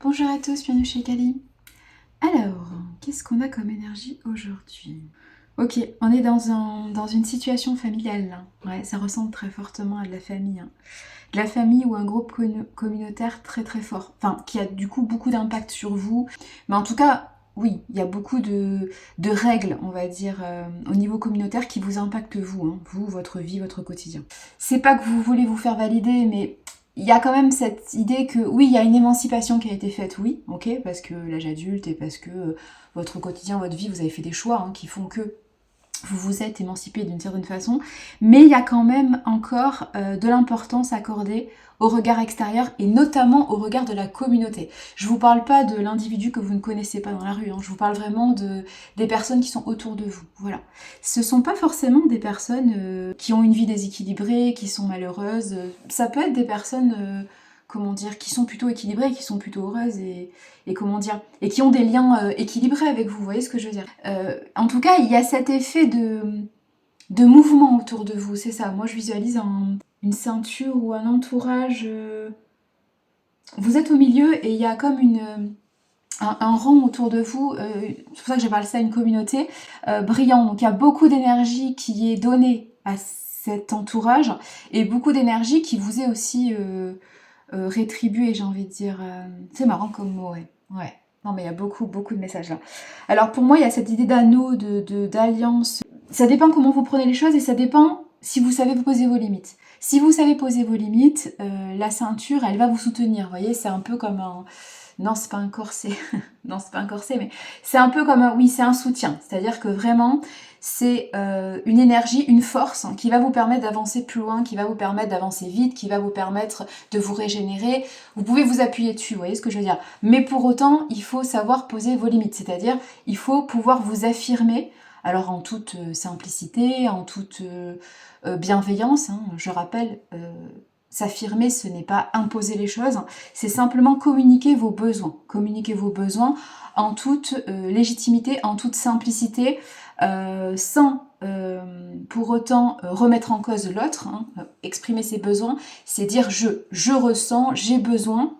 Bonjour à tous, bienvenue chez Kali. Alors, qu'est-ce qu'on a comme énergie aujourd'hui? Ok, on est dans une situation familiale là. Ouais, ça ressemble très fortement à de la famille, hein. De la famille ou un groupe communautaire très très fort. Enfin, qui a du coup beaucoup d'impact sur vous. Mais en tout cas, oui, il y a beaucoup de règles, on va dire, au niveau communautaire qui vous impactent vous, hein. Vous, votre vie, votre quotidien. C'est pas que vous voulez vous faire valider, mais il y a quand même cette idée que oui, il y a une émancipation qui a été faite, oui, ok, parce que l'âge adulte et parce que votre quotidien, votre vie, vous avez fait des choix qui font que vous vous êtes émancipé d'une certaine façon, mais il y a quand même encore de l'importance accordée au regard extérieur et notamment au regard de la communauté. Je vous parle pas de l'individu que vous ne connaissez pas dans la rue, je vous parle vraiment des personnes qui sont autour de vous. Voilà. Ce sont pas forcément des personnes qui ont une vie déséquilibrée, qui sont malheureuses. Ça peut être des personnes, comment dire, qui sont plutôt équilibrées, qui sont plutôt heureuses et comment dire, et qui ont des liens équilibrés avec vous, voyez ce que je veux dire. En tout cas, il y a cet effet de mouvement autour de vous, c'est ça. Moi, je visualise une ceinture ou un entourage. Vous êtes au milieu et il y a comme un rang autour de vous, c'est pour ça que j'appelle ça une communauté, brillant. Donc il y a beaucoup d'énergie qui est donnée à cet entourage et beaucoup d'énergie qui vous est aussi rétribuée, j'ai envie de dire. C'est marrant comme mot, ouais. Ouais. Non mais il y a beaucoup, beaucoup de messages là. Alors pour moi, il y a cette idée d'anneau, d'alliance. Ça dépend comment vous prenez les choses et ça dépend si vous savez vous poser vos limites. Si vous savez poser vos limites, la ceinture, elle va vous soutenir. Vous voyez, c'est un peu comme un... Non, c'est pas un corset. Non, c'est pas un corset, mais c'est un peu comme un... Oui, c'est un soutien. C'est-à-dire que vraiment, c'est une énergie, une force qui va vous permettre d'avancer plus loin, qui va vous permettre d'avancer vite, qui va vous permettre de vous régénérer. Vous pouvez vous appuyer dessus, vous voyez ce que je veux dire. Mais pour autant, il faut savoir poser vos limites. C'est-à-dire, il faut pouvoir vous affirmer, alors en toute simplicité, en toute bienveillance. Je rappelle, s'affirmer, ce n'est pas imposer les choses, c'est simplement communiquer vos besoins. Communiquer vos besoins en toute légitimité, en toute simplicité, sans pour autant remettre en cause l'autre. Exprimer ses besoins, c'est dire je ressens, j'ai besoin.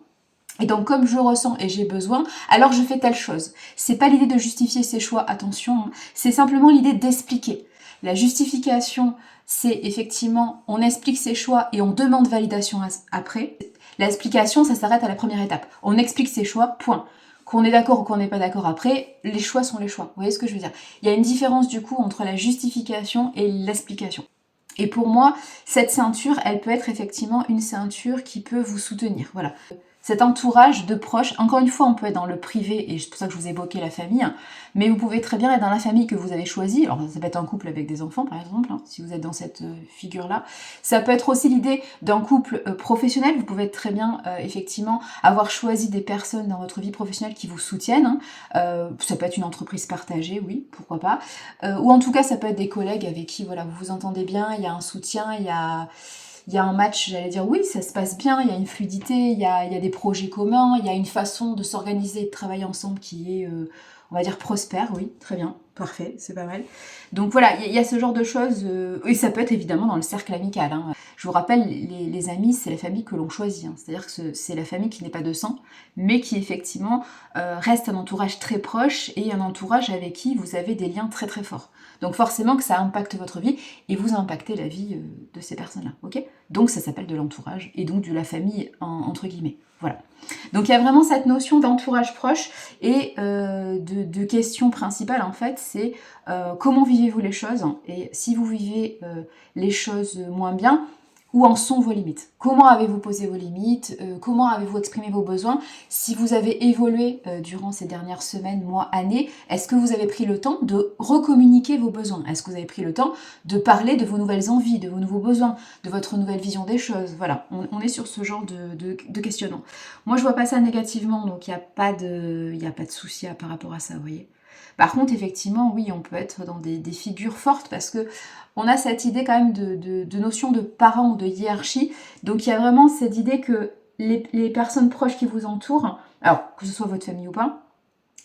Et donc comme je ressens et j'ai besoin, alors je fais telle chose. C'est pas l'idée de justifier ses choix, attention, c'est simplement l'idée d'expliquer. La justification, c'est effectivement, on explique ses choix et on demande validation après. L'explication, ça s'arrête à la première étape. On explique ses choix, point. Qu'on est d'accord ou qu'on n'est pas d'accord après, les choix sont les choix. Vous voyez ce que je veux dire? Il y a une différence du coup entre la justification et l'explication. Et pour moi, cette ceinture, elle peut être effectivement une ceinture qui peut vous soutenir. Voilà. Cet entourage de proches, encore une fois, on peut être dans le privé, et c'est pour ça que je vous ai évoqué la famille, mais vous pouvez très bien être dans la famille que vous avez choisie. Alors, ça peut être un couple avec des enfants, par exemple, si vous êtes dans cette figure-là. Ça peut être aussi l'idée d'un couple professionnel. Vous pouvez très bien, effectivement, avoir choisi des personnes dans votre vie professionnelle qui vous soutiennent. Ça peut être une entreprise partagée, oui, pourquoi pas. Ou en tout cas, ça peut être des collègues avec qui, voilà, vous vous entendez bien, il y a un soutien, il y a un match, j'allais dire oui, ça se passe bien, il y a une fluidité, il y a des projets communs, il y a une façon de s'organiser et de travailler ensemble qui est, on va dire, prospère, oui, très bien, parfait, c'est pas mal. Donc voilà, il y a ce genre de choses, et ça peut être évidemment dans le cercle amical. Je vous rappelle, les amis, c'est la famille que l'on choisit, c'est-à-dire que c'est la famille qui n'est pas de sang, mais qui effectivement reste un entourage très proche et un entourage avec qui vous avez des liens très très forts. Donc forcément que ça impacte votre vie et vous impactez la vie de ces personnes-là, ok? Donc ça s'appelle de l'entourage et donc de la famille entre guillemets. Voilà. Donc il y a vraiment cette notion d'entourage proche et de question principale en fait, c'est comment vivez-vous les choses et si vous vivez les choses moins bien, où en sont vos limites? Comment avez-vous posé vos limites? Comment avez-vous exprimé vos besoins? Si vous avez évolué durant ces dernières semaines, mois, années, est-ce que vous avez pris le temps de recommuniquer vos besoins? Est-ce que vous avez pris le temps de parler de vos nouvelles envies, de vos nouveaux besoins, de votre nouvelle vision des choses? Voilà, on est sur ce genre de questionnement. Moi, je vois pas ça négativement, donc il n'y a pas de souci par rapport à ça, vous voyez. Par contre, effectivement, oui, on peut être dans des figures fortes parce que on a cette idée quand même de notion de parents ou de hiérarchie. Donc il y a vraiment cette idée que les personnes proches qui vous entourent, alors que ce soit votre famille ou pas,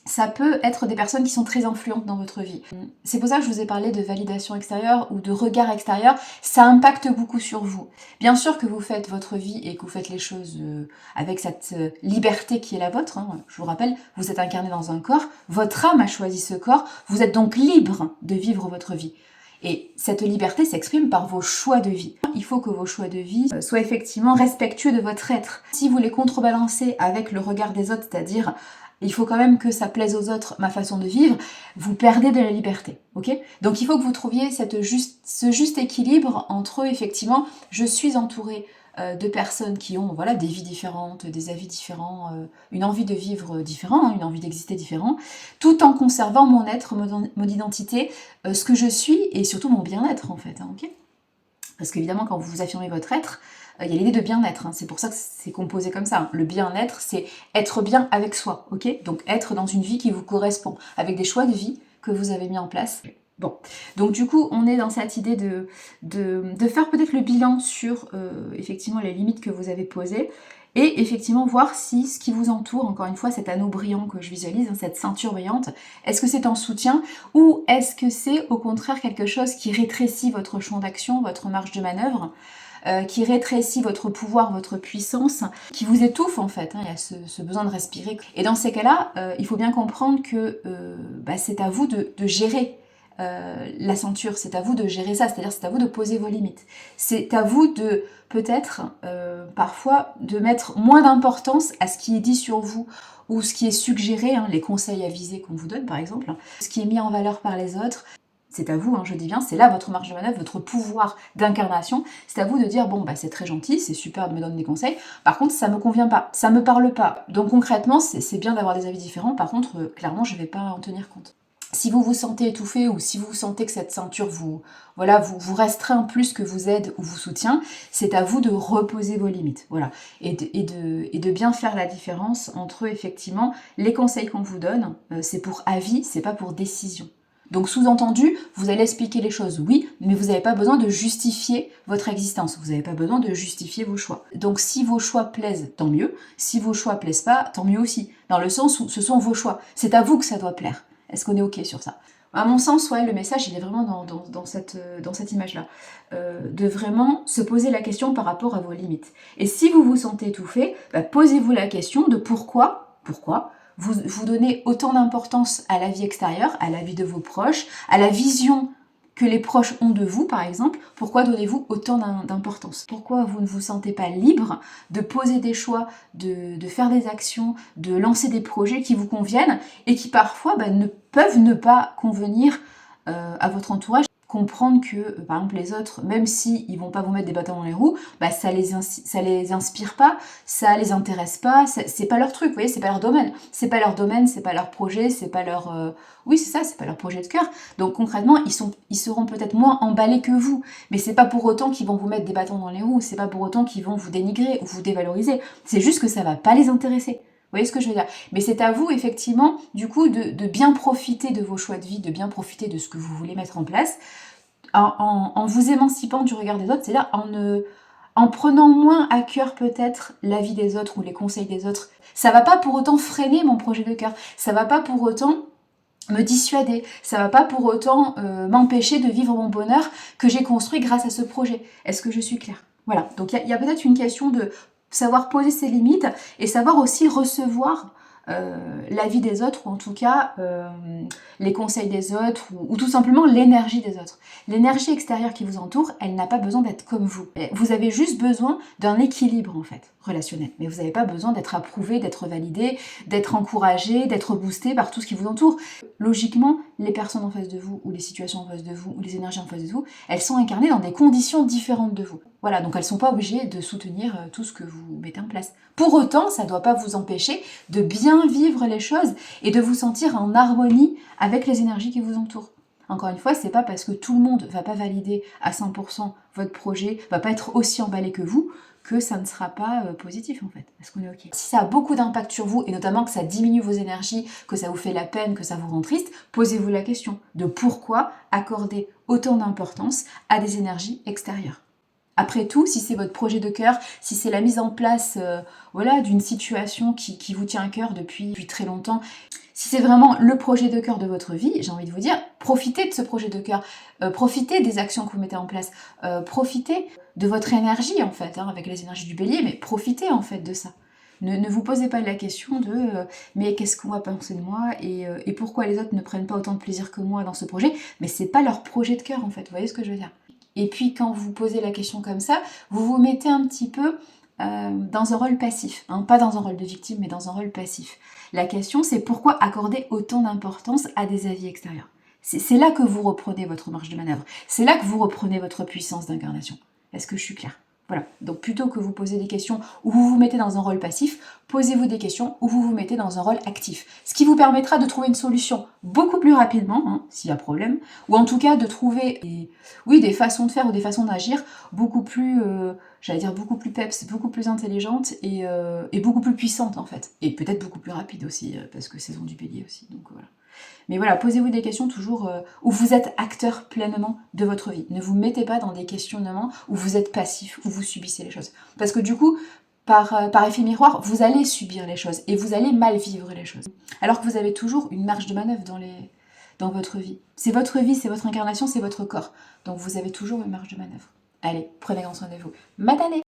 ça peut être des personnes qui sont très influentes dans votre vie. C'est pour ça que je vous ai parlé de validation extérieure ou de regard extérieur, ça impacte beaucoup sur vous. Bien sûr que vous faites votre vie et que vous faites les choses avec cette liberté qui est la vôtre, hein. Je vous rappelle, vous êtes incarné dans un corps, votre âme a choisi ce corps, vous êtes donc libre de vivre votre vie. Et cette liberté s'exprime par vos choix de vie. Il faut que vos choix de vie soient effectivement respectueux de votre être. Si vous les contrebalancez avec le regard des autres, c'est-à-dire il faut quand même que ça plaise aux autres, ma façon de vivre, vous perdez de la liberté, ok? Donc il faut que vous trouviez ce juste équilibre entre, effectivement, je suis entourée de personnes qui ont voilà, des vies différentes, des avis différents, une envie de vivre différent, hein, une envie d'exister différent, tout en conservant mon être, mon identité, ce que je suis et surtout mon bien-être en fait, hein, ok? Parce qu'évidemment, quand vous affirmez votre être, il y a l'idée de bien-être, hein. C'est pour ça que c'est composé comme ça. Hein. Le bien-être, c'est être bien avec soi, ok? Donc être dans une vie qui vous correspond, avec des choix de vie que vous avez mis en place. Bon, donc du coup, on est dans cette idée de faire peut-être le bilan sur effectivement les limites que vous avez posées, et effectivement voir si ce qui vous entoure, encore une fois, cet anneau brillant que je visualise, hein, cette ceinture brillante, est-ce que c'est en soutien ou est-ce que c'est au contraire quelque chose qui rétrécit votre champ d'action, votre marge de manœuvre, qui rétrécit votre pouvoir, votre puissance, qui vous étouffe en fait, hein, il y a ce besoin de respirer. Et dans ces cas-là, il faut bien comprendre que c'est à vous de gérer la ceinture, c'est à vous de gérer ça, c'est-à-dire c'est à vous de poser vos limites. C'est à vous de peut-être parfois de mettre moins d'importance à ce qui est dit sur vous ou ce qui est suggéré, hein, les conseils avisés qu'on vous donne par exemple, hein, ce qui est mis en valeur par les autres. C'est à vous, hein, je dis bien, c'est là votre marge de manœuvre, votre pouvoir d'incarnation. C'est à vous de dire, bon, bah, c'est très gentil, c'est super de me donner des conseils, par contre, ça me convient pas, ça me parle pas. Donc concrètement, c'est bien d'avoir des avis différents, par contre, clairement, je vais pas en tenir compte. Si vous vous sentez étouffé ou si vous sentez que cette ceinture vous restreint plus que vous aide ou vous soutient, c'est à vous de reposer vos limites. Voilà. Et de bien faire la différence entre effectivement les conseils qu'on vous donne, c'est pour avis, c'est pas pour décision. Donc sous-entendu, vous allez expliquer les choses, oui, mais vous n'avez pas besoin de justifier votre existence, vous n'avez pas besoin de justifier vos choix. Donc si vos choix plaisent, tant mieux, si vos choix plaisent pas, tant mieux aussi, dans le sens où ce sont vos choix, c'est à vous que ça doit plaire. Est-ce qu'on est ok sur ça? À mon sens, ouais, le message, il est vraiment dans cette image-là, de vraiment se poser la question par rapport à vos limites. Et si vous vous sentez étouffé, posez-vous la question de pourquoi vous donnez autant d'importance à la vie extérieure, à la vie de vos proches, à la vision que les proches ont de vous, par exemple. Pourquoi donnez-vous autant d'importance? Pourquoi vous ne vous sentez pas libre de poser des choix, de faire des actions, de lancer des projets qui vous conviennent et qui parfois peuvent ne pas convenir à votre entourage? Comprendre que, par exemple, les autres, même s'ils ne vont pas vous mettre des bâtons dans les roues, ça les inspire pas, ça les intéresse pas, c'est pas leur truc, vous voyez, c'est pas leur domaine. C'est pas leur domaine, c'est pas leur projet, c'est pas leur... Oui, c'est ça, c'est pas leur projet de cœur. Donc concrètement, ils seront peut-être moins emballés que vous, mais c'est pas pour autant qu'ils vont vous mettre des bâtons dans les roues, c'est pas pour autant qu'ils vont vous dénigrer ou vous dévaloriser, c'est juste que ça va pas les intéresser. Vous voyez ce que je veux dire? Mais c'est à vous, effectivement, du coup, de bien profiter de vos choix de vie, de bien profiter de ce que vous voulez mettre en place, en vous émancipant du regard des autres, c'est-à-dire en prenant moins à cœur peut-être l'avis des autres ou les conseils des autres. Ça va pas pour autant freiner mon projet de cœur, ça va pas pour autant me dissuader, ça va pas pour autant m'empêcher de vivre mon bonheur que j'ai construit grâce à ce projet. Est-ce que je suis claire? Voilà, donc il y a peut-être une question de savoir poser ses limites et savoir aussi recevoir l'avis des autres, ou en tout cas les conseils des autres, ou tout simplement l'énergie des autres. L'énergie extérieure qui vous entoure, elle n'a pas besoin d'être comme vous. Vous avez juste besoin d'un équilibre en fait, relationnel. Mais vous n'avez pas besoin d'être approuvé, d'être validé, d'être encouragé, d'être boosté par tout ce qui vous entoure. Logiquement, les personnes en face de vous, ou les situations en face de vous, ou les énergies en face de vous, elles sont incarnées dans des conditions différentes de vous. Voilà, donc elles ne sont pas obligées de soutenir tout ce que vous mettez en place. Pour autant, ça ne doit pas vous empêcher de bien vivre les choses et de vous sentir en harmonie avec les énergies qui vous entourent. Encore une fois, c'est pas parce que tout le monde va pas valider à 100% votre projet, va pas être aussi emballé que vous, que ça ne sera pas positif en fait. Est-ce qu'on est ok? Si ça a beaucoup d'impact sur vous, et notamment que ça diminue vos énergies, que ça vous fait la peine, que ça vous rend triste, posez-vous la question de pourquoi accorder autant d'importance à des énergies extérieures. Après tout, si c'est votre projet de cœur, si c'est la mise en place d'une situation qui vous tient à cœur depuis très longtemps, Si c'est vraiment le projet de cœur de votre vie, j'ai envie de vous dire, profitez de ce projet de cœur, profitez des actions que vous mettez en place, profitez de votre énergie en fait, hein, avec les énergies du bélier, mais profitez en fait de ça. Ne vous posez pas la question de mais qu'est-ce qu'on va penser de moi et pourquoi les autres ne prennent pas autant de plaisir que moi dans ce projet, mais c'est pas leur projet de cœur en fait, vous voyez ce que je veux dire? Et puis quand vous posez la question comme ça, vous vous mettez un petit peu dans un rôle passif, hein, pas dans un rôle de victime, mais dans un rôle passif. La question c'est pourquoi accorder autant d'importance à des avis extérieurs? C'est là que vous reprenez votre marge de manœuvre, c'est là que vous reprenez votre puissance d'incarnation. Est-ce que je suis claire? Voilà, donc plutôt que vous posez des questions où vous vous mettez dans un rôle passif, posez-vous des questions où vous vous mettez dans un rôle actif. Ce qui vous permettra de trouver une solution beaucoup plus rapidement, hein, s'il y a problème, ou en tout cas de trouver des façons de faire ou des façons d'agir beaucoup plus, j'allais dire beaucoup plus peps, beaucoup plus intelligentes et beaucoup plus puissantes en fait. Et peut-être beaucoup plus rapides aussi, parce que saison du bélier aussi, donc voilà. Mais voilà, posez-vous des questions toujours où vous êtes acteur pleinement de votre vie. Ne vous mettez pas dans des questionnements où vous êtes passif, où vous subissez les choses. Parce que du coup, par effet miroir, vous allez subir les choses et vous allez mal vivre les choses. Alors que vous avez toujours une marge de manœuvre dans votre vie. C'est votre vie, c'est votre incarnation, c'est votre corps. Donc vous avez toujours une marge de manœuvre. Allez, prenez grand soin de vous. Matane!